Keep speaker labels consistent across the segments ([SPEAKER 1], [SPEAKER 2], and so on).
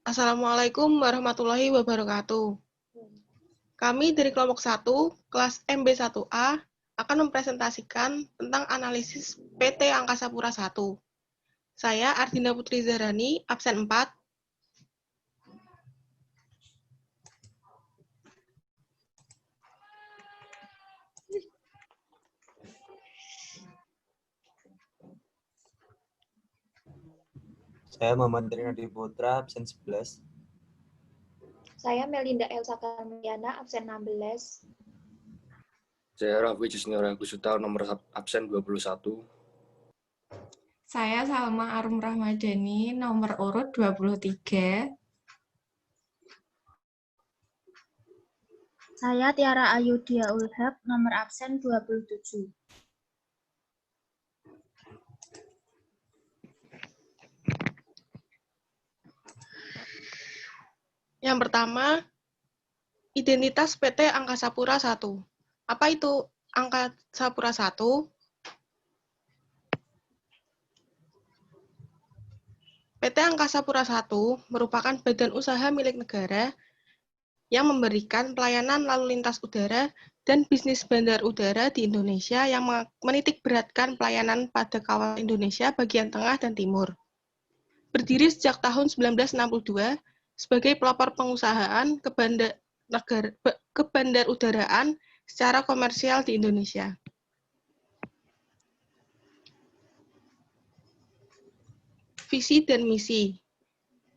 [SPEAKER 1] Assalamualaikum warahmatullahi wabarakatuh. Kami dari kelompok 1, kelas MB1A, akan mempresentasikan tentang analisis PT Angkasa Pura I. Saya Ardina Putri Zarani, absen 4.
[SPEAKER 2] Saya Muhammad Rinaldi Putra, absen 11.
[SPEAKER 3] Saya Melinda Elsa Karmiana, absen 16.
[SPEAKER 4] Saya Raffi Junior Agusuta, nomor absen 21.
[SPEAKER 5] Saya Salma Arum Rahmadani, nomor urut 23.
[SPEAKER 6] Saya Tiara Ayudia Ulhak, nomor absen 27.
[SPEAKER 1] Yang pertama, identitas PT Angkasa Pura I. Apa itu Angkasa Pura I? PT Angkasa Pura I merupakan badan usaha milik negara yang memberikan pelayanan lalu lintas udara dan bisnis bandar udara di Indonesia yang menitik beratkan pelayanan pada kawasan Indonesia bagian tengah dan timur. Berdiri sejak tahun 1962 sebagai pelopor pengusahaan kebandarudaraan secara komersial di Indonesia. Visi dan misi.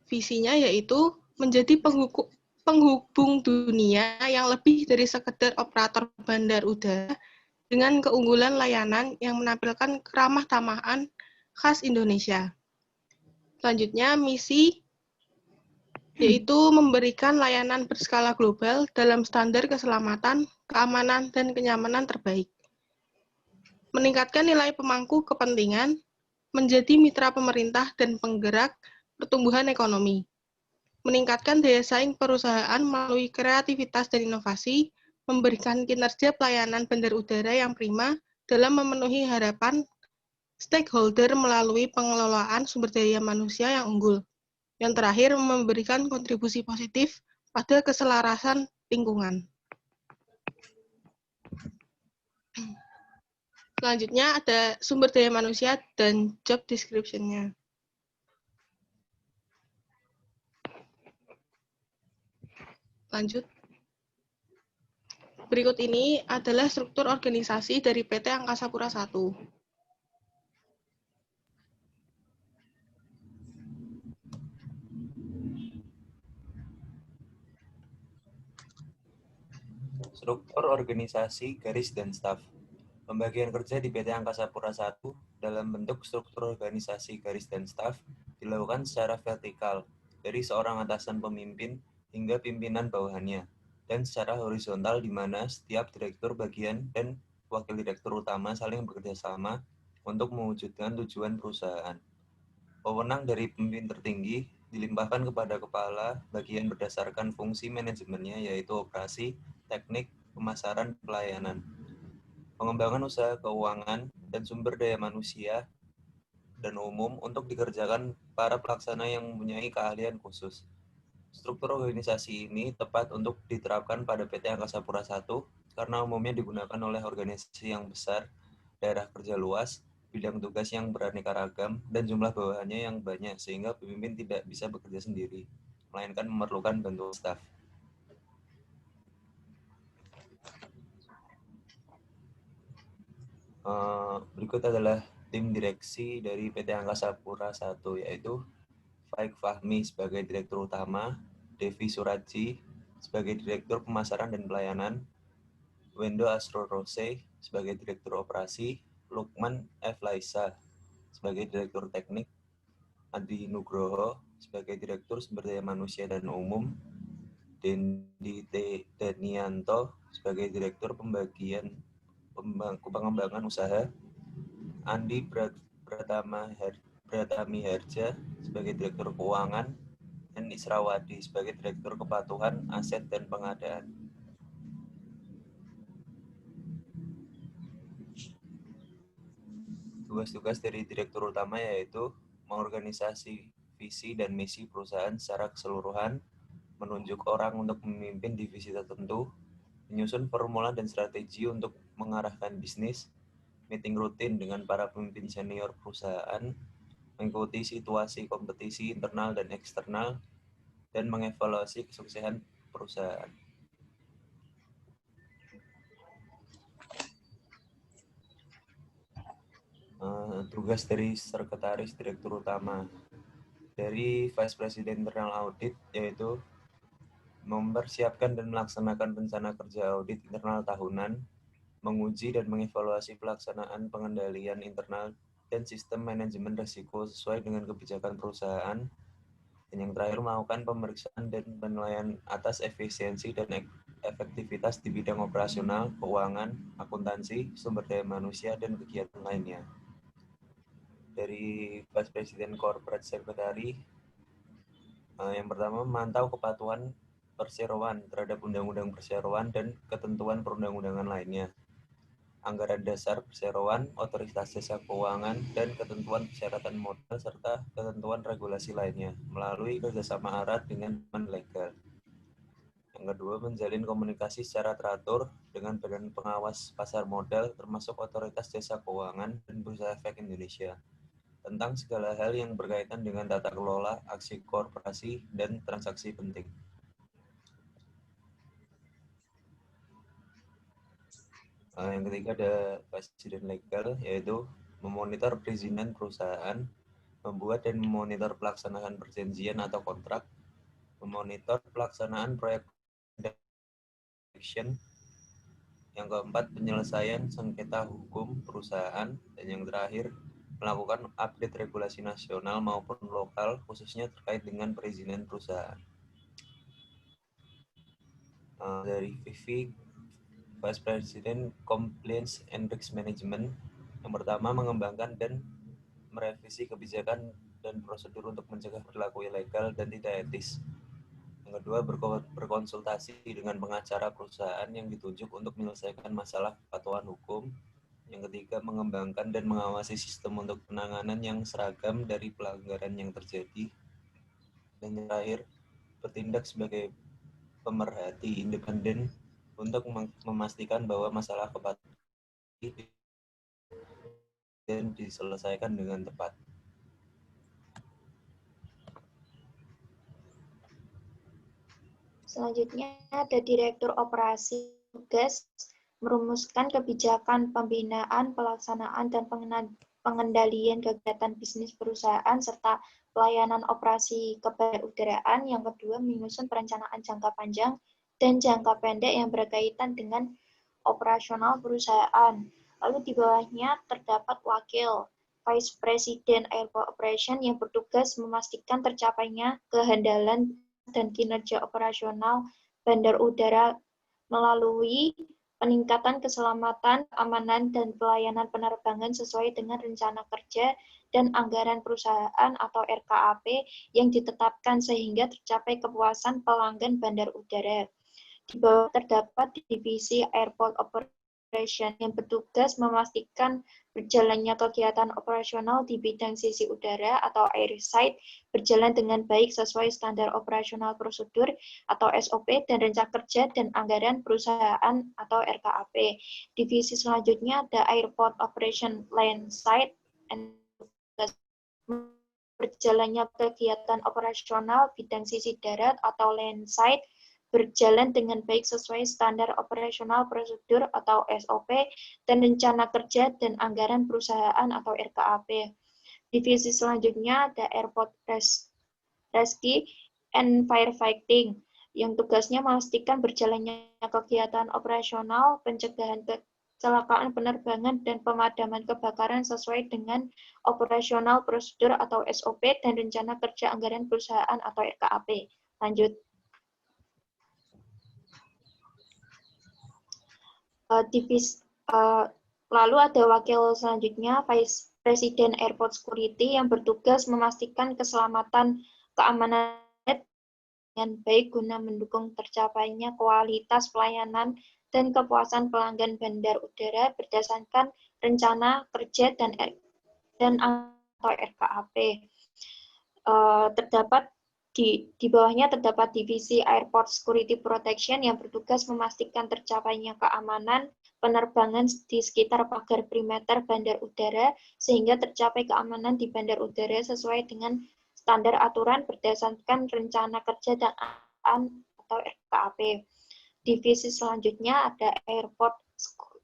[SPEAKER 1] Visinya yaitu menjadi penghubung dunia yang lebih dari sekedar operator bandar udara dengan keunggulan layanan yang menampilkan keramah tamahan khas Indonesia. Selanjutnya, misi yaitu memberikan layanan berskala global dalam standar keselamatan, keamanan, dan kenyamanan terbaik. Meningkatkan nilai pemangku kepentingan, menjadi mitra pemerintah dan penggerak pertumbuhan ekonomi. Meningkatkan daya saing perusahaan melalui kreativitas dan inovasi, memberikan kinerja pelayanan bandar udara yang prima dalam memenuhi harapan stakeholder melalui pengelolaan sumber daya manusia yang unggul. Yang terakhir, memberikan kontribusi positif pada keselarasan lingkungan. Selanjutnya ada sumber daya manusia dan job description-nya. Lanjut. Berikut ini adalah struktur organisasi dari PT Angkasa Pura I.
[SPEAKER 2] Struktur organisasi, garis, dan staf. Pembagian kerja di PT Angkasa Pura I dalam bentuk struktur organisasi, garis, dan staf dilakukan secara vertikal, dari seorang atasan pemimpin hingga pimpinan bawahannya, dan secara horizontal di mana setiap direktur bagian dan wakil direktur utama saling bekerja sama untuk mewujudkan tujuan perusahaan. Wewenang dari pemimpin tertinggi dilimpahkan kepada kepala bagian berdasarkan fungsi manajemennya, yaitu operasi, teknik, pemasaran, pelayanan. Pengembangan usaha keuangan dan sumber daya manusia dan umum untuk dikerjakan para pelaksana yang mempunyai keahlian khusus. Struktur organisasi ini tepat untuk diterapkan pada PT Angkasa Pura I karena umumnya digunakan oleh organisasi yang besar, daerah kerja luas, bidang tugas yang beraneka ragam, dan jumlah bawahannya yang banyak sehingga pemimpin tidak bisa bekerja sendiri, melainkan memerlukan bantuan staf. Berikut adalah tim direksi dari PT Angkasa Pura I, yaitu Faik Fahmi sebagai Direktur Utama, Devi Suradji sebagai Direktur Pemasaran dan Pelayanan, Wendo Asrorose sebagai Direktur Operasi, Lukman F. Laisa sebagai Direktur Teknik, Adi Nugroho sebagai Direktur Sumber Daya Manusia dan Umum, Dendi T. Danianto sebagai Direktur Pengembangan Usaha, Andi Pratami Harja sebagai Direktur Keuangan, dan Israwadi sebagai Direktur Kepatuhan, Aset, dan Pengadaan. Tugas-tugas dari Direktur Utama yaitu mengorganisasi visi dan misi perusahaan secara keseluruhan, menunjuk orang untuk memimpin divisi tertentu, menyusun formula dan strategi untuk mengarahkan bisnis, meeting rutin dengan para pemimpin senior perusahaan, mengikuti situasi kompetisi internal dan eksternal, dan mengevaluasi kesuksesan perusahaan. Tugas dari Sekretaris Direktur Utama. Dari Vice President Internal Audit, yaitu mempersiapkan dan melaksanakan rencana kerja audit internal tahunan, menguji dan mengevaluasi pelaksanaan pengendalian internal dan sistem manajemen risiko sesuai dengan kebijakan perusahaan, dan yang terakhir melakukan pemeriksaan dan penilaian atas efisiensi dan efektivitas di bidang operasional, keuangan, akuntansi, sumber daya manusia, dan kegiatan lainnya. Dari Vice President Corporate Secretary, yang pertama memantau kepatuhan perseroan terhadap undang-undang perseroan dan ketentuan perundang-undangan lainnya, anggaran dasar perseroan, otoritas jasa keuangan, dan ketentuan persyaratan modal serta ketentuan regulasi lainnya melalui kerjasama erat dengan teman legal. Yang kedua, menjalin komunikasi secara teratur dengan badan pengawas pasar modal termasuk otoritas jasa keuangan dan Bursa Efek Indonesia tentang segala hal yang berkaitan dengan tata kelola, aksi korporasi, dan transaksi penting. Yang ketiga ada Presiden Legal, yaitu memonitor perizinan perusahaan, membuat dan memonitor pelaksanaan perjanjian atau kontrak, memonitor pelaksanaan proyek action. Yang keempat, penyelesaian sengketa hukum perusahaan, dan yang terakhir, melakukan update regulasi nasional maupun lokal, khususnya terkait dengan perizinan perusahaan. Dari VV, Vice President Compliance and Risk Management, yang pertama mengembangkan dan merevisi kebijakan dan prosedur untuk mencegah perilaku ilegal dan tidak etis. Yang kedua, berkonsultasi dengan pengacara perusahaan yang ditunjuk untuk menyelesaikan masalah kepatuhan hukum. Yang ketiga, mengembangkan dan mengawasi sistem untuk penanganan yang seragam dari pelanggaran yang terjadi. Dan yang terakhir, bertindak sebagai pemerhati independen untuk memastikan bahwa masalah kepatuhan dan diselesaikan dengan tepat.
[SPEAKER 3] Selanjutnya ada Direktur Operasi, tugas merumuskan kebijakan pembinaan, pelaksanaan, dan pengendalian kegiatan bisnis perusahaan serta pelayanan operasi kebarudaraan. Yang kedua, menyusun perencanaan jangka panjang dan jangka pendek yang berkaitan dengan operasional perusahaan. Lalu di bawahnya terdapat wakil Vice President Airport Operation yang bertugas memastikan tercapainya kehandalan dan kinerja operasional bandar udara melalui peningkatan keselamatan, keamanan, dan pelayanan penerbangan sesuai dengan rencana kerja dan anggaran perusahaan atau RKAP yang ditetapkan sehingga tercapai kepuasan pelanggan bandar udara. Di bawah terdapat divisi Airport Operation yang bertugas memastikan berjalannya kegiatan operasional di bidang sisi udara atau airside berjalan dengan baik sesuai standar operasional prosedur atau SOP dan rencana kerja dan anggaran perusahaan atau RKAP. Divisi selanjutnya ada Airport Operation Landside and berjalannya kegiatan operasional bidang sisi darat atau landside berjalan dengan baik sesuai standar operasional prosedur atau SOP dan rencana kerja dan anggaran perusahaan atau RKAP. Divisi selanjutnya ada Airport Rescue and Firefighting yang tugasnya memastikan berjalannya kegiatan operasional, pencegahan kecelakaan penerbangan, dan pemadaman kebakaran sesuai dengan operasional prosedur atau SOP dan rencana kerja anggaran perusahaan atau RKAP. Lanjut. Lalu ada wakil selanjutnya, Vice President Airport Security yang bertugas memastikan keselamatan keamanan dengan baik guna mendukung tercapainya kualitas pelayanan dan kepuasan pelanggan bandar udara berdasarkan rencana kerja dan atau RKAP. terdapat di bawahnya terdapat divisi Airport Security Protection yang bertugas memastikan tercapainya keamanan penerbangan di sekitar pagar perimeter bandar udara sehingga tercapai keamanan di bandar udara sesuai dengan standar aturan berdasarkan rencana kerja dan atau RKAP. Divisi selanjutnya ada Airport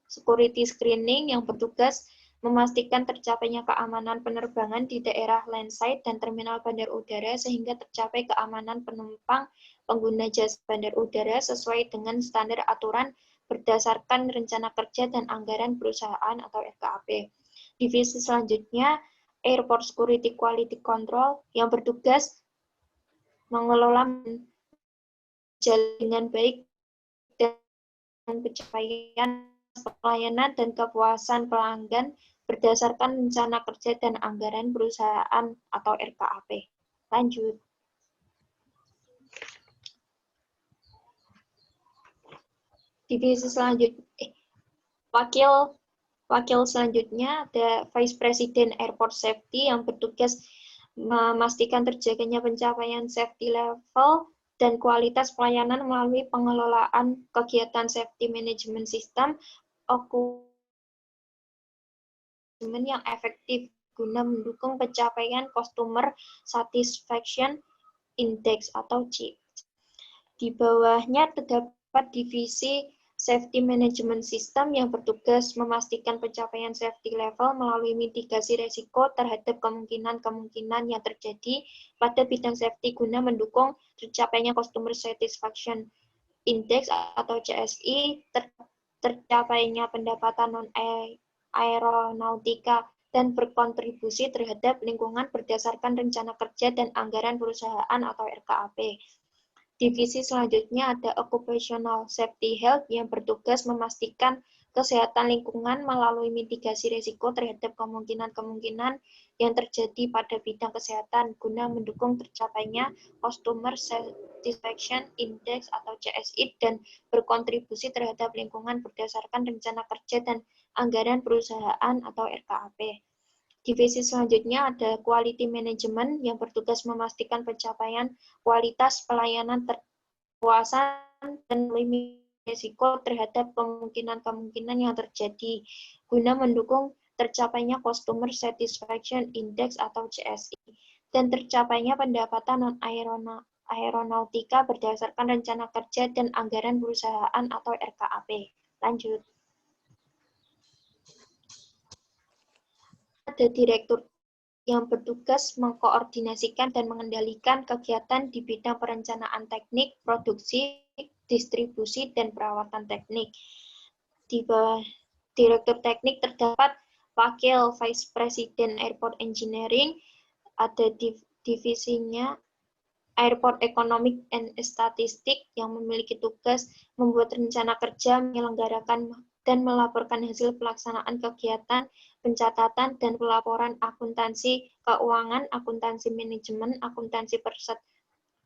[SPEAKER 3] Security Screening yang bertugas memastikan tercapainya keamanan penerbangan di daerah landside dan terminal bandar udara sehingga tercapai keamanan penumpang pengguna jasa bandar udara sesuai dengan standar aturan berdasarkan rencana kerja dan anggaran perusahaan atau RKAP. Divisi selanjutnya Airport Security Quality Control yang bertugas mengelola jalan baik dan pencapaian pelayanan dan kepuasan pelanggan berdasarkan rencana kerja dan anggaran perusahaan atau RKAP. Lanjut. Divisi selanjutnya, wakil selanjutnya ada Vice President Airport Safety yang bertugas memastikan terjaganya pencapaian safety level dan kualitas pelayanan melalui pengelolaan kegiatan safety management system yang efektif guna mendukung pencapaian Customer Satisfaction Index atau CSI. Di bawahnya terdapat divisi Safety Management System yang bertugas memastikan pencapaian safety level melalui mitigasi risiko terhadap kemungkinan-kemungkinan yang terjadi pada bidang safety guna mendukung tercapainya Customer Satisfaction Index atau CSI, tercapainya pendapatan non-aeronautika dan berkontribusi terhadap lingkungan berdasarkan rencana kerja dan anggaran perusahaan atau RKAP. Divisi selanjutnya ada Occupational Safety Health yang bertugas memastikan kesehatan lingkungan melalui mitigasi risiko terhadap kemungkinan-kemungkinan yang terjadi pada bidang kesehatan guna mendukung tercapainya Customer Satisfaction Index atau CSI dan berkontribusi terhadap lingkungan berdasarkan rencana kerja dan anggaran perusahaan atau RKAP. Divisi selanjutnya ada Quality Management yang bertugas memastikan pencapaian kualitas pelayanan terpuasan dan melalui risiko terhadap kemungkinan-kemungkinan yang terjadi guna mendukung tercapainya Customer Satisfaction Index atau CSI dan tercapainya pendapatan non-aeronautika berdasarkan rencana kerja dan anggaran perusahaan atau RKAP. Lanjut. Ada direktur yang bertugas mengkoordinasikan dan mengendalikan kegiatan di bidang perencanaan teknik, produksi, distribusi, dan perawatan teknik. Di bawah direktur teknik terdapat wakil Vice President Airport Engineering, ada divisinya Airport Economic and Statistic yang memiliki tugas membuat rencana kerja, menyelenggarakan dan melaporkan hasil pelaksanaan kegiatan, pencatatan, dan pelaporan akuntansi keuangan, akuntansi manajemen, akuntansi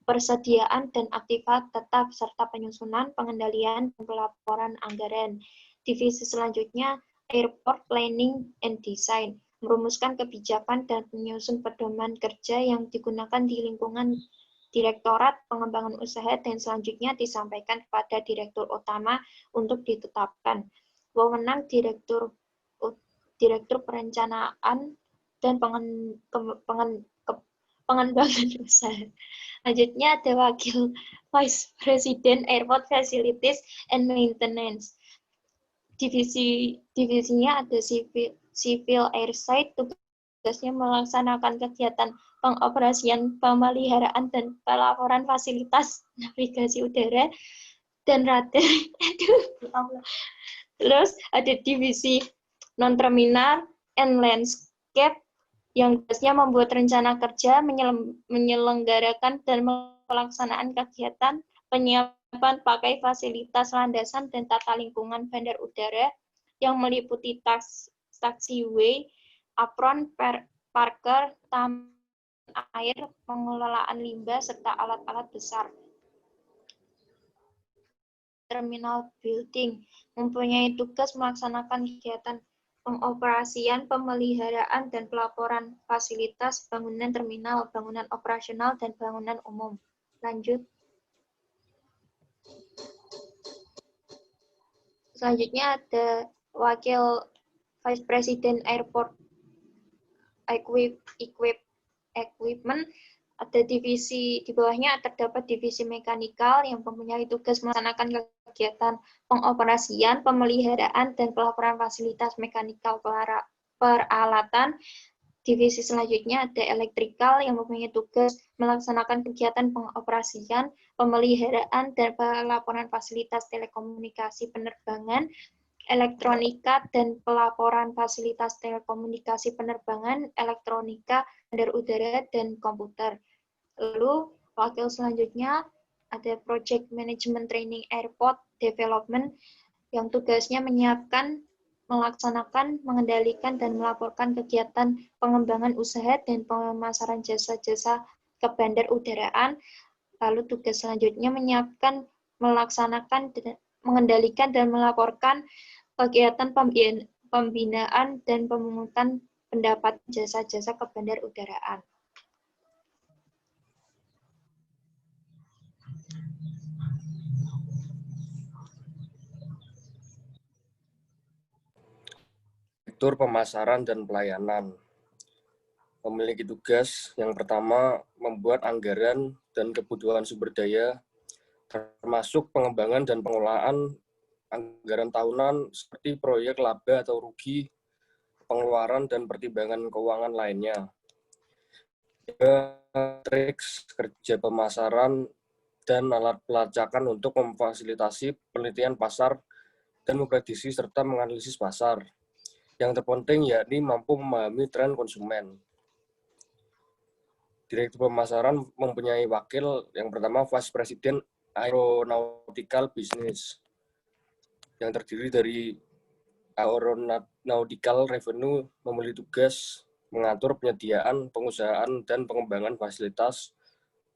[SPEAKER 3] persediaan, dan aktivitas tetap, serta penyusunan, pengendalian, dan pelaporan anggaran. Divisi selanjutnya, Airport Planning and Design, merumuskan kebijakan dan menyusun pedoman kerja yang digunakan di lingkungan Direktorat Pengembangan Usaha dan selanjutnya disampaikan kepada Direktur Utama untuk ditetapkan. Wewenang Direktur Perencanaan dan Pengembangan Usaha. Selanjutnya ada Wakil Vice President Airport Facilities and Maintenance. Divisinya ada Civil Airside, tugasnya melaksanakan kegiatan pengoperasian, pemeliharaan, dan pelaporan fasilitas navigasi udara dan radar. Terus ada divisi non-terminal and landscape yang tugasnya membuat rencana kerja, menyelenggarakan dan pelaksanaan kegiatan, penyiapan pakai fasilitas landasan dan tata lingkungan bandar udara yang meliputi taxiway, apron, parker, taman air, pengelolaan limbah, serta alat-alat besar. Terminal building mempunyai tugas melaksanakan kegiatan pengoperasian, pemeliharaan, dan pelaporan fasilitas bangunan terminal, bangunan operasional, dan bangunan umum. Lanjut. Selanjutnya ada Wakil Vice President Airport Equipment. Ada divisi, di bawahnya terdapat divisi mekanikal yang mempunyai tugas melaksanakan kegiatan pengoperasian, pemeliharaan, dan pelaporan fasilitas mekanikal peralatan. Divisi selanjutnya ada elektrikal yang mempunyai tugas melaksanakan kegiatan pengoperasian, pemeliharaan, dan pelaporan fasilitas telekomunikasi penerbangan, elektronika, dan pelaporan fasilitas telekomunikasi penerbangan, elektronika, bandar udara, dan komputer. Lalu, wakil selanjutnya ada Project Management Training Airport Development yang tugasnya menyiapkan, melaksanakan, mengendalikan, dan melaporkan kegiatan pengembangan usaha dan pemasaran jasa-jasa ke bandar udaraan. Lalu tugas selanjutnya menyiapkan, melaksanakan, mengendalikan, dan melaporkan kegiatan pembinaan dan pemungutan pendapat jasa-jasa ke bandar udaraan.
[SPEAKER 4] Direktur Pemasaran dan Pelayanan memiliki tugas yang pertama membuat anggaran dan kebutuhan sumber daya, termasuk pengembangan dan pengelolaan anggaran tahunan seperti proyek laba atau rugi, pengeluaran dan pertimbangan keuangan lainnya. Matriks kerja pemasaran dan alat pelacakan untuk memfasilitasi penelitian pasar dan memprediksi serta menganalisis pasar. Yang terpenting yakni mampu memahami tren konsumen. Direktur pemasaran mempunyai wakil yang pertama Vice President Aeronautical Business yang terdiri dari Aeronautical Revenue, memiliki tugas mengatur penyediaan, pengusahaan, dan pengembangan fasilitas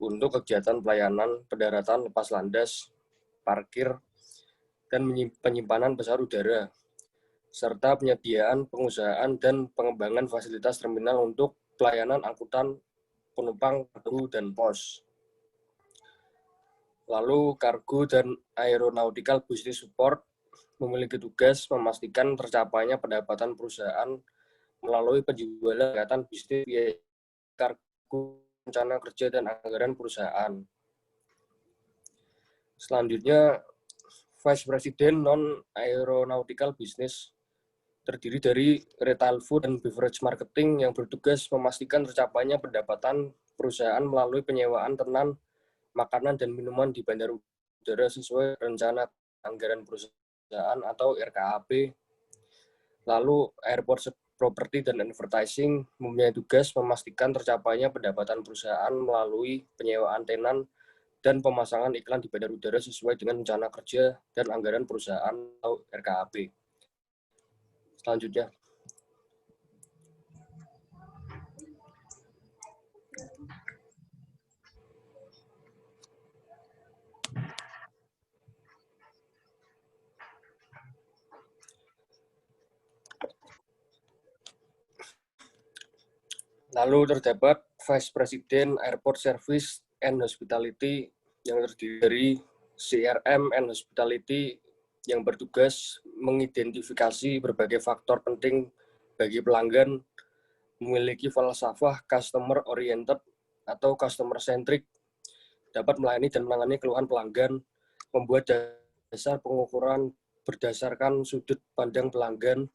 [SPEAKER 4] untuk kegiatan pelayanan, pendaratan, lepas landas, parkir, dan penyimpanan besar udara, serta penyediaan, pengusahaan, dan pengembangan fasilitas terminal untuk pelayanan angkutan penumpang, kargo, dan pos. Lalu, Kargo dan Aeronautical Business Support memiliki tugas memastikan tercapainya pendapatan perusahaan melalui penjualan kegiatan bisnis via kargo, rencana kerja, dan anggaran perusahaan. Selanjutnya, Vice President Non-Aeronautical Business terdiri dari Retail Food and Beverage Marketing yang bertugas memastikan tercapainya pendapatan perusahaan melalui penyewaan tenan, makanan, dan minuman di bandar udara sesuai rencana anggaran perusahaan atau RKAP. Lalu, Airport Property dan Advertising mempunyai tugas memastikan tercapainya pendapatan perusahaan melalui penyewaan tenan dan pemasangan iklan di bandar udara sesuai dengan rencana kerja dan anggaran perusahaan atau RKAP. Selanjutnya. Lalu terdapat Vice President Airport Service and Hospitality yang terdiri dari CRM and Hospitality yang bertugas mengidentifikasi berbagai faktor penting bagi pelanggan, memiliki falsafah customer oriented atau customer centric, dapat melayani dan menangani keluhan pelanggan, membuat dasar pengukuran berdasarkan sudut pandang pelanggan,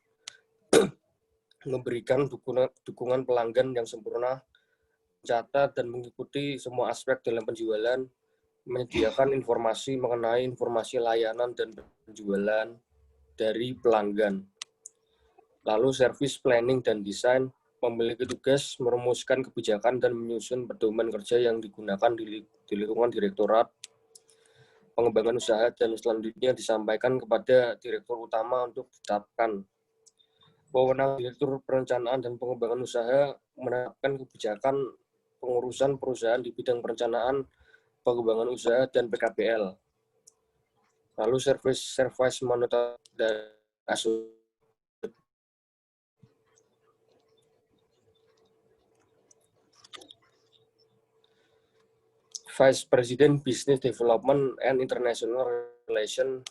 [SPEAKER 4] memberikan dukungan pelanggan yang sempurna, mencatat dan mengikuti semua aspek dalam penjualan, menyediakan informasi mengenai informasi layanan dan penjualan dari pelanggan. Lalu service planning dan desain memiliki tugas merumuskan kebijakan dan menyusun pedoman kerja yang digunakan di lingkungan direktorat pengembangan usaha dan selanjutnya disampaikan kepada direktur utama untuk ditetapkan. Wewenang Direktur Perencanaan dan Pengembangan Usaha menetapkan kebijakan pengurusan perusahaan di bidang perencanaan, pengembangan usaha, dan PKPL. Lalu service monitoring dan Vice President Business Development and International Relations.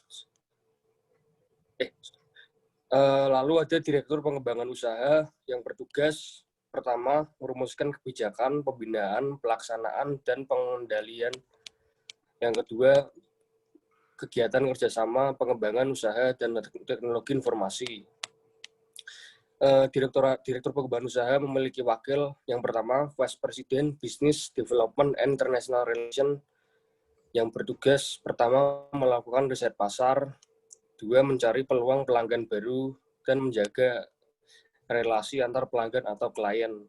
[SPEAKER 4] Lalu ada Direktur Pengembangan Usaha yang bertugas pertama merumuskan kebijakan, pembinaan, pelaksanaan, dan pengendalian. Yang kedua, kegiatan kerjasama, pengembangan usaha, dan teknologi informasi. Direktur Pengembangan Usaha memiliki wakil yang pertama, Vice President Business Development and International Relations, yang bertugas pertama melakukan riset pasar, dua mencari peluang pelanggan baru, dan menjaga relasi antar pelanggan atau klien.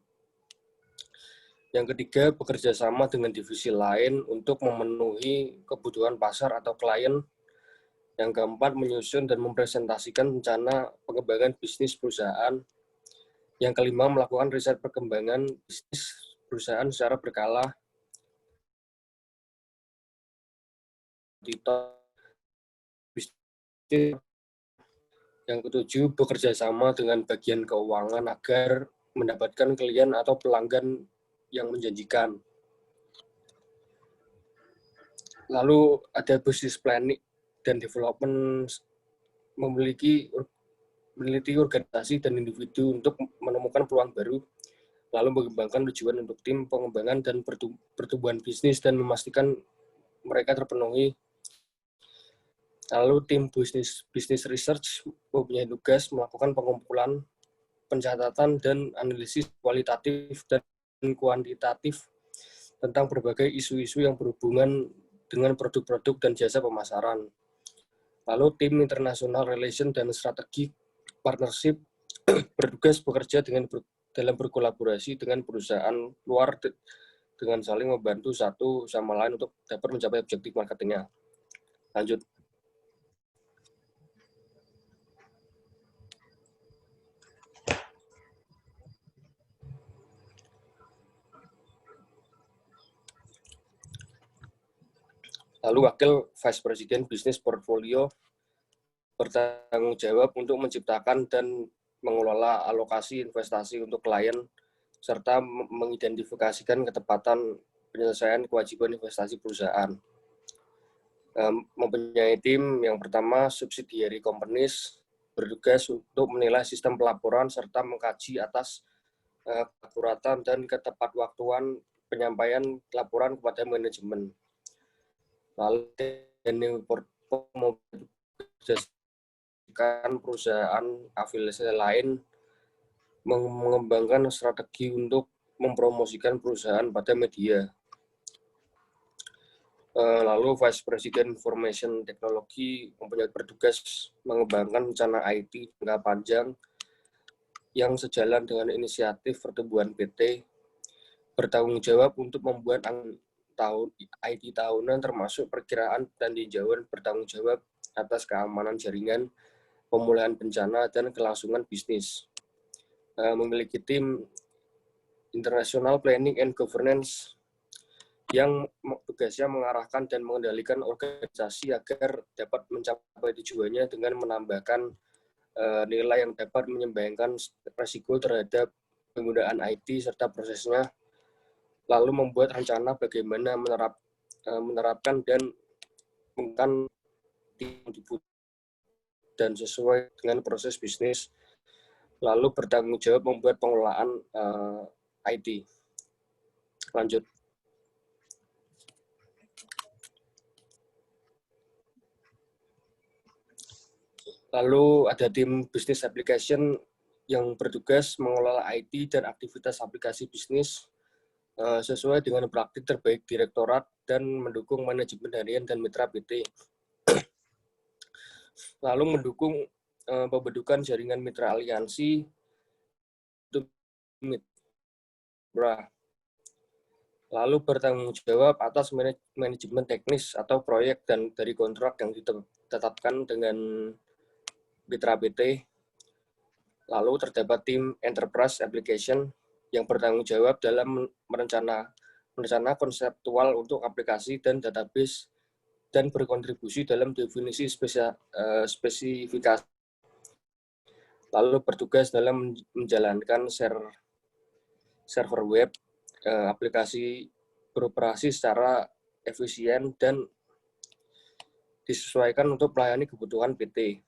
[SPEAKER 4] Yang ketiga, bekerja sama dengan divisi lain untuk memenuhi kebutuhan pasar atau klien. Yang keempat, menyusun dan mempresentasikan rencana pengembangan bisnis perusahaan. Yang kelima, melakukan riset perkembangan bisnis perusahaan secara berkala. Yang ketujuh, bekerja sama dengan bagian keuangan agar mendapatkan klien atau pelanggan yang menjanjikan. Lalu ada business planning dan development, memiliki organisasi dan individu untuk menemukan peluang baru, lalu mengembangkan tujuan untuk tim pengembangan dan pertumbuhan bisnis dan memastikan mereka terpenuhi. Lalu tim business research mempunyai tugas melakukan pengumpulan, pencatatan, dan analisis kualitatif dan kuantitatif tentang berbagai isu-isu yang berhubungan dengan produk-produk dan jasa pemasaran. Lalu tim international relation dan strategi partnership bertugas bekerja dalam berkolaborasi dengan perusahaan luar dengan saling membantu satu sama lain untuk dapat mencapai objektif marketingnya. Lanjut. Lalu wakil Vice President Business Portfolio bertanggung jawab untuk menciptakan dan mengelola alokasi investasi untuk klien, serta mengidentifikasikan ketepatan penyelesaian kewajiban investasi perusahaan. Mempunyai tim yang pertama, subsidiary companies, bertugas untuk menilai sistem pelaporan serta mengkaji atas keakuratan dan ketepatwaktuan penyampaian laporan kepada manajemen. Lalu perusahaan afiliasi lain mengembangkan strategi untuk mempromosikan perusahaan pada media. Lalu Vice President Information Technology mempunyai bertugas mengembangkan rencana IT jangka panjang yang sejalan dengan inisiatif pertumbuhan PT, bertanggung jawab untuk membuat IT tahunan termasuk perkiraan dan tinjauan, bertanggung jawab atas keamanan jaringan, pemulihan bencana, dan kelangsungan bisnis. Memiliki tim International Planning and Governance yang tugasnya mengarahkan dan mengendalikan organisasi agar dapat mencapai tujuannya dengan menambahkan nilai yang dapat menyeimbangkan risiko terhadap penggunaan IT serta prosesnya, lalu membuat rencana bagaimana menerapkan dan menggunakan tim dan sesuai dengan proses bisnis, lalu bertanggung jawab membuat pengelolaan IT. Lanjut. Lalu ada tim business application yang bertugas mengelola IT dan aktivitas aplikasi bisnis sesuai dengan praktik terbaik direktorat dan mendukung manajemen harian dan mitra PT. Lalu mendukung pembentukan jaringan mitra aliansi untuk mitra. Lalu bertanggung jawab atas manajemen teknis atau proyek dan dari kontrak yang ditetapkan dengan mitra PT. Lalu terdapat tim enterprise application yang bertanggung jawab dalam merencana konseptual untuk aplikasi dan database dan berkontribusi dalam definisi spesifikasi. Lalu bertugas dalam menjalankan server web, aplikasi beroperasi secara efisien, dan disesuaikan untuk melayani kebutuhan PT.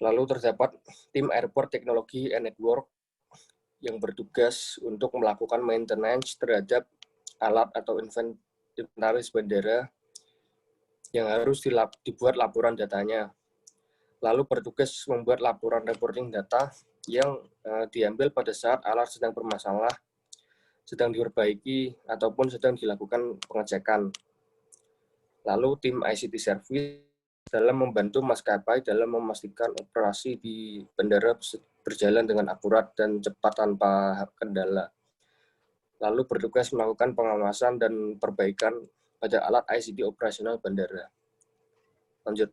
[SPEAKER 4] Lalu terdapat tim Airport Technology and Network yang bertugas untuk melakukan maintenance terhadap alat atau inventaris bandara yang harus dibuat laporan datanya. Lalu bertugas membuat laporan reporting data yang diambil pada saat alat sedang bermasalah, sedang diperbaiki, ataupun sedang dilakukan pengecekan. Lalu tim ICT Service dalam membantu maskapai dalam memastikan operasi di bandara berjalan dengan akurat dan cepat tanpa kendala. Lalu bertugas melakukan pengawasan dan perbaikan pada alat ICT operasional bandara. Lanjut.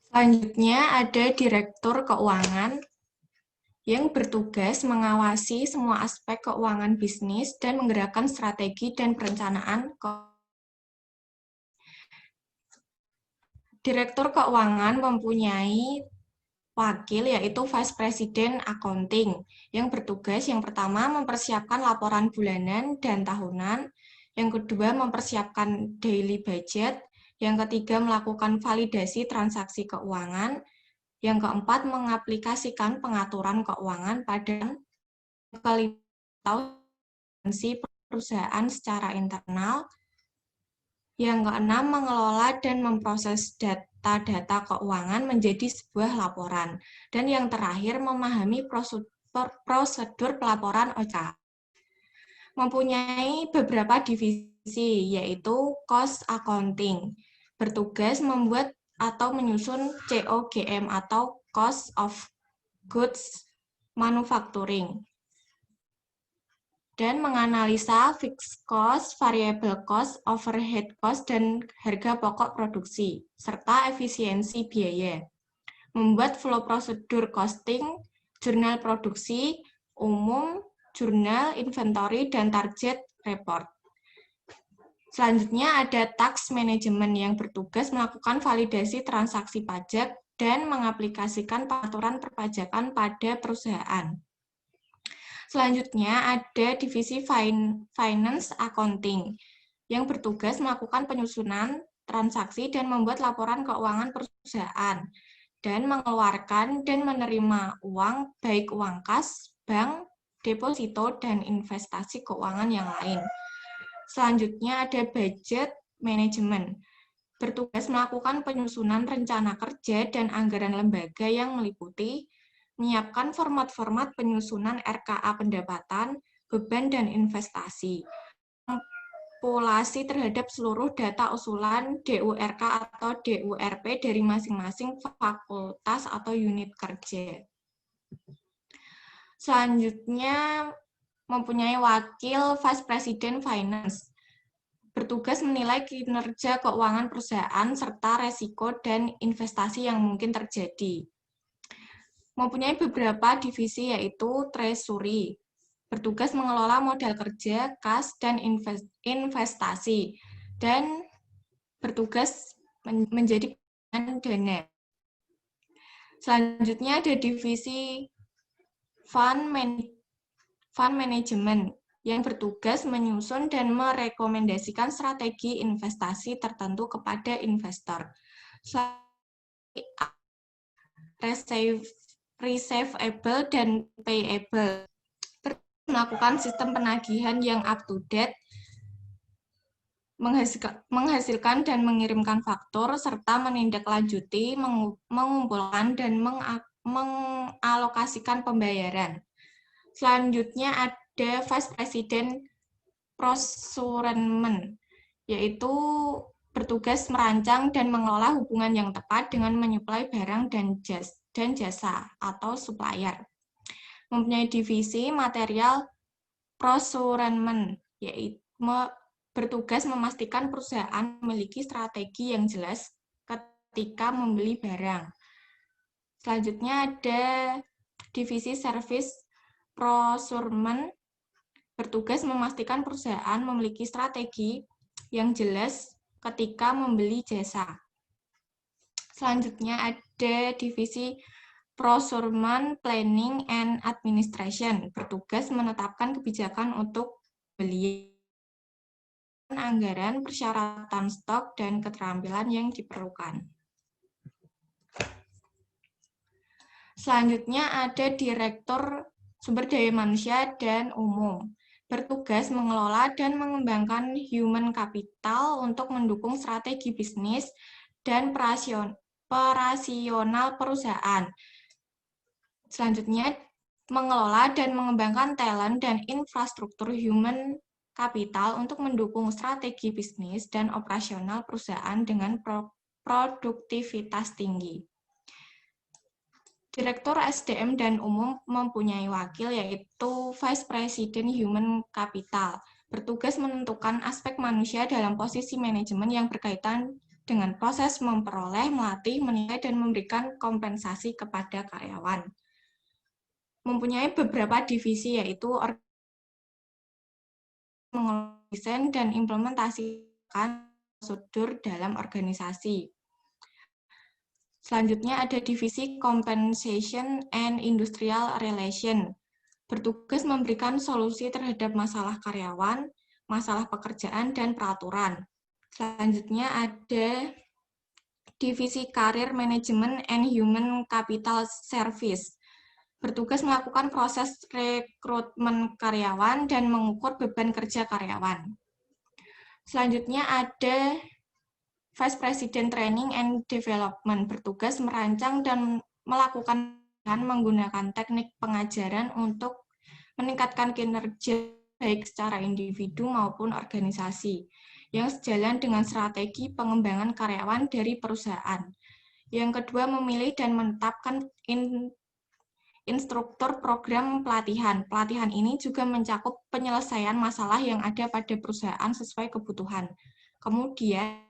[SPEAKER 5] Selanjutnya ada Direktur Keuangan yang bertugas mengawasi semua aspek keuangan bisnis dan menggerakkan strategi dan perencanaan. Direktur Keuangan mempunyai wakil, yaitu Vice President Accounting, yang bertugas yang pertama mempersiapkan laporan bulanan dan tahunan, yang kedua mempersiapkan daily budget, yang ketiga melakukan validasi transaksi keuangan, yang keempat mengaplikasikan pengaturan keuangan pada kelima perusahaan secara internal, yang keenam mengelola dan memproses data-data keuangan menjadi sebuah laporan, dan yang terakhir memahami prosedur pelaporan OCA. Mempunyai beberapa divisi, yaitu Cost Accounting, bertugas membuat atau menyusun COGM atau Cost of Goods Manufacturing, dan menganalisa fixed cost, variable cost, overhead cost, dan harga pokok produksi, serta efisiensi biaya. Membuat flow prosedur costing, jurnal produksi umum, jurnal, inventory, dan target report. Selanjutnya ada tax management yang bertugas melakukan validasi transaksi pajak dan mengaplikasikan peraturan perpajakan pada perusahaan. Selanjutnya ada divisi finance accounting yang bertugas melakukan penyusunan transaksi dan membuat laporan keuangan perusahaan dan mengeluarkan dan menerima uang, baik uang kas, bank, deposito, dan investasi keuangan yang lain. Selanjutnya ada budget management, bertugas melakukan penyusunan rencana kerja dan anggaran lembaga yang meliputi menyiapkan format-format penyusunan RKA pendapatan, beban, dan investasi, manipulasi terhadap seluruh data usulan DURK atau DURP dari masing-masing fakultas atau unit kerja. Selanjutnya mempunyai wakil Vice President Finance, bertugas menilai kinerja keuangan perusahaan serta resiko dan investasi yang mungkin terjadi. Mempunyai beberapa divisi, yaitu Treasury, bertugas mengelola modal kerja, kas, dan investasi, dan bertugas menjadi dana. Selanjutnya ada divisi Fund Management yang bertugas menyusun dan merekomendasikan strategi investasi tertentu kepada investor. Receivable dan payable, melakukan sistem penagihan yang up to date, menghasilkan dan mengirimkan faktur, serta menindaklanjuti, mengumpulkan, dan mengalokasikan pembayaran. Selanjutnya ada Vice President Procurement, yaitu bertugas merancang dan mengelola hubungan yang tepat dengan menyuplai barang dan jasa atau supplier. Mempunyai divisi Material Procurement, yaitu bertugas memastikan perusahaan memiliki strategi yang jelas ketika membeli barang. Selanjutnya ada divisi Service Procurement, bertugas memastikan perusahaan memiliki strategi yang jelas ketika membeli jasa. Selanjutnya ada divisi Procurement Planning and Administration, bertugas menetapkan kebijakan untuk pembelian, anggaran, persyaratan stok, dan keterampilan yang diperlukan. Selanjutnya ada Direktur Sumber Daya Manusia dan Umum, bertugas mengelola dan mengembangkan human capital untuk mendukung strategi bisnis dan operasional perusahaan. Selanjutnya, mengelola dan mengembangkan talent dan infrastruktur human capital untuk mendukung strategi bisnis dan operasional perusahaan dengan produktivitas tinggi. Direktur SDM dan Umum mempunyai wakil, yaitu Vice President Human Capital, bertugas menentukan aspek manusia dalam posisi manajemen yang berkaitan dengan proses memperoleh, melatih, menilai, dan memberikan kompensasi kepada karyawan. Mempunyai beberapa divisi, yaitu desain dan implementasikan prosedur dalam organisasi. Selanjutnya ada divisi Compensation and Industrial Relation, bertugas memberikan solusi terhadap masalah karyawan, masalah pekerjaan, dan peraturan. Selanjutnya ada divisi Career Management and Human Capital Service, bertugas melakukan proses rekrutmen karyawan dan mengukur beban kerja karyawan. Selanjutnya ada Vice President Training and Development, bertugas merancang dan melakukan menggunakan teknik pengajaran untuk meningkatkan kinerja baik secara individu maupun organisasi, yang sejalan dengan strategi pengembangan karyawan dari perusahaan. Yang kedua, memilih dan menetapkan instruktur program pelatihan. Pelatihan ini juga mencakup penyelesaian masalah yang ada pada perusahaan sesuai kebutuhan. Kemudian,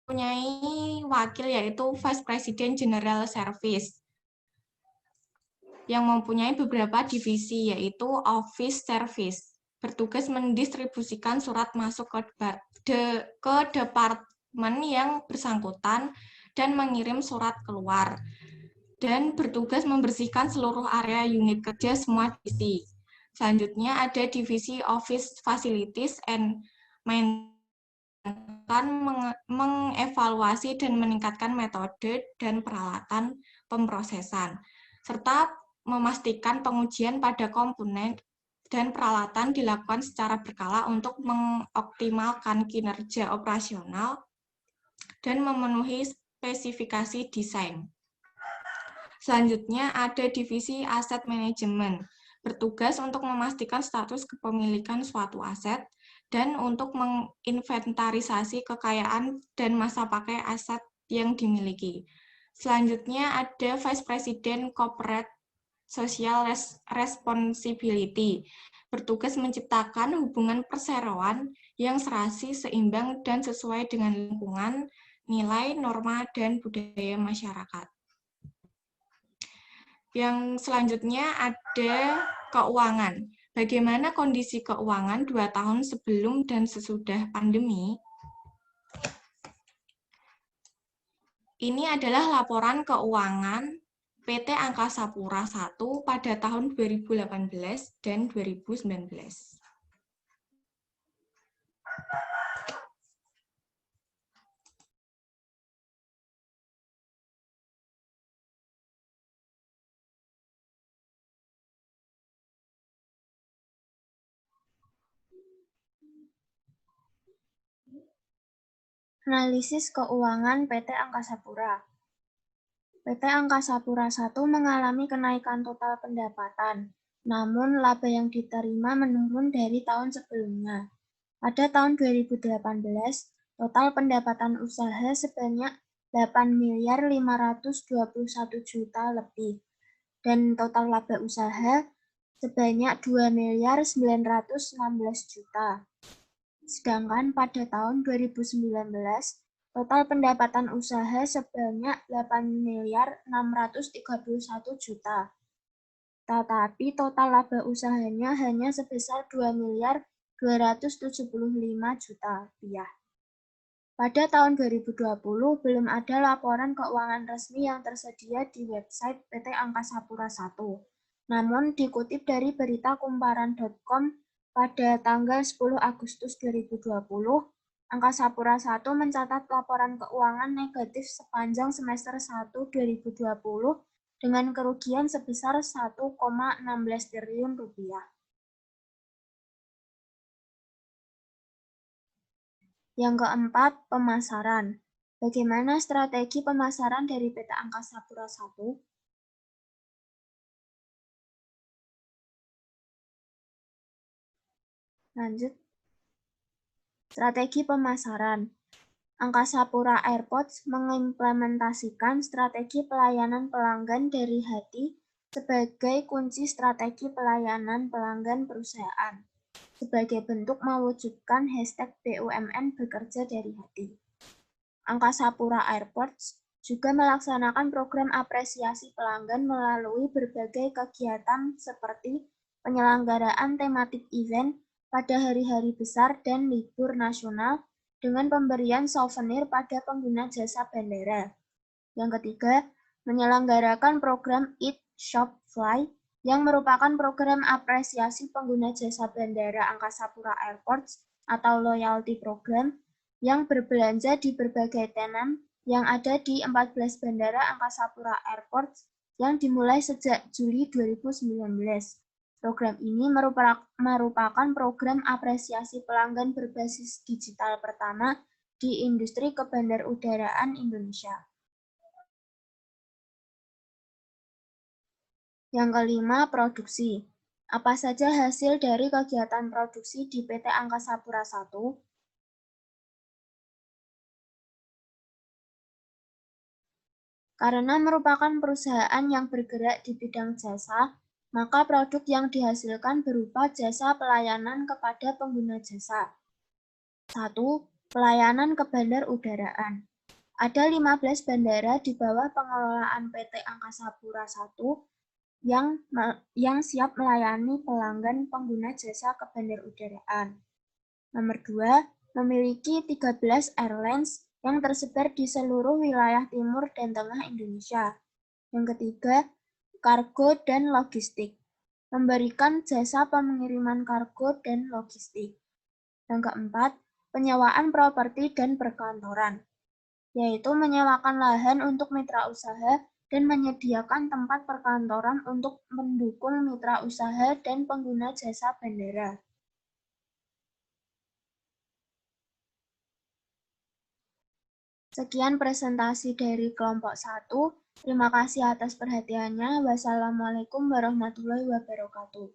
[SPEAKER 5] mempunyai wakil, yaitu Vice President General Service, yang mempunyai beberapa divisi, yaitu Office Service, bertugas mendistribusikan surat masuk ke departemen yang bersangkutan dan mengirim surat keluar, dan bertugas membersihkan seluruh area unit kerja semua divisi. Selanjutnya ada divisi Office Facilities and Maintenance, mengevaluasi dan meningkatkan metode dan peralatan pemrosesan, serta memastikan pengujian pada komponen dan peralatan dilakukan secara berkala untuk mengoptimalkan kinerja operasional dan memenuhi spesifikasi desain. Selanjutnya ada divisi Asset Management, bertugas untuk memastikan status kepemilikan suatu aset dan untuk menginventarisasi kekayaan dan masa pakai aset yang dimiliki. Selanjutnya ada Vice President Corporate Social Responsibility, bertugas menciptakan hubungan perseroan yang serasi, seimbang, dan sesuai dengan lingkungan, nilai, norma, dan budaya masyarakat. Yang selanjutnya ada keuangan. Bagaimana kondisi keuangan 2 tahun sebelum dan sesudah pandemi? Ini adalah laporan keuangan PT Angkasa Pura I pada tahun 2018 dan 2019.
[SPEAKER 6] Analisis keuangan PT Angkasa Pura. PT Angkasa Pura I mengalami kenaikan total pendapatan, namun laba yang diterima menurun dari tahun sebelumnya. Pada tahun 2018, total pendapatan usaha sebanyak 8.521 juta lebih, dan total laba usaha sebanyak 2.916 juta. Sedangkan pada tahun 2019, total pendapatan usaha sebanyak 8.631 juta. Tetapi total laba usahanya hanya sebesar 2.316 Rp275 juta. Pada tahun 2020, belum ada laporan keuangan resmi yang tersedia di website PT Angkasa Pura I. Namun, dikutip dari berita kumparan.com pada tanggal 10 Agustus 2020, Angkasa Pura I mencatat laporan keuangan negatif sepanjang semester 1 2020 dengan kerugian sebesar 1,16 triliun rupiah. Yang keempat, pemasaran. Bagaimana strategi pemasaran dari PT Angkasa Pura I? Lanjut. Strategi pemasaran. Angkasa Pura Airports mengimplementasikan strategi pelayanan pelanggan dari hati sebagai kunci strategi pelayanan pelanggan perusahaan, sebagai bentuk mewujudkan hashtag BUMN bekerja dari hati. Angkasa Pura Airports juga melaksanakan program apresiasi pelanggan melalui berbagai kegiatan seperti penyelenggaraan tematik event pada hari-hari besar dan libur nasional, dengan pemberian souvenir pada pengguna jasa bandara. Yang ketiga, menyelenggarakan program Eat, Shop, Fly, yang merupakan program apresiasi pengguna jasa bandara Angkasa Pura Airports atau loyalty program yang berbelanja di berbagai tenan yang ada di 14 bandara Angkasa Pura Airports yang dimulai sejak Juli 2019. Program ini merupakan program apresiasi pelanggan berbasis digital pertama di industri kebandarudaraan Indonesia. Yang kelima, produksi. Apa saja hasil dari kegiatan produksi di PT Angkasa Pura I? Karena merupakan perusahaan yang bergerak di bidang jasa, maka produk yang dihasilkan berupa jasa pelayanan kepada pengguna jasa. 1. Pelayanan kebandarudaraan. Ada 15 bandara di bawah pengelolaan PT Angkasa Pura I yang siap melayani pelanggan pengguna jasa kebandarudaraan. Nomor 2, memiliki 13 airlines yang tersebar di seluruh wilayah timur dan tengah Indonesia. Yang ketiga, kargo dan logistik, memberikan jasa pengiriman kargo dan logistik. Yang keempat, penyewaan properti dan perkantoran, yaitu menyewakan lahan untuk mitra usaha dan menyediakan tempat perkantoran untuk mendukung mitra usaha dan pengguna jasa bandara. Sekian presentasi dari kelompok 1. Terima kasih atas perhatiannya. Wassalamualaikum warahmatullahi wabarakatuh.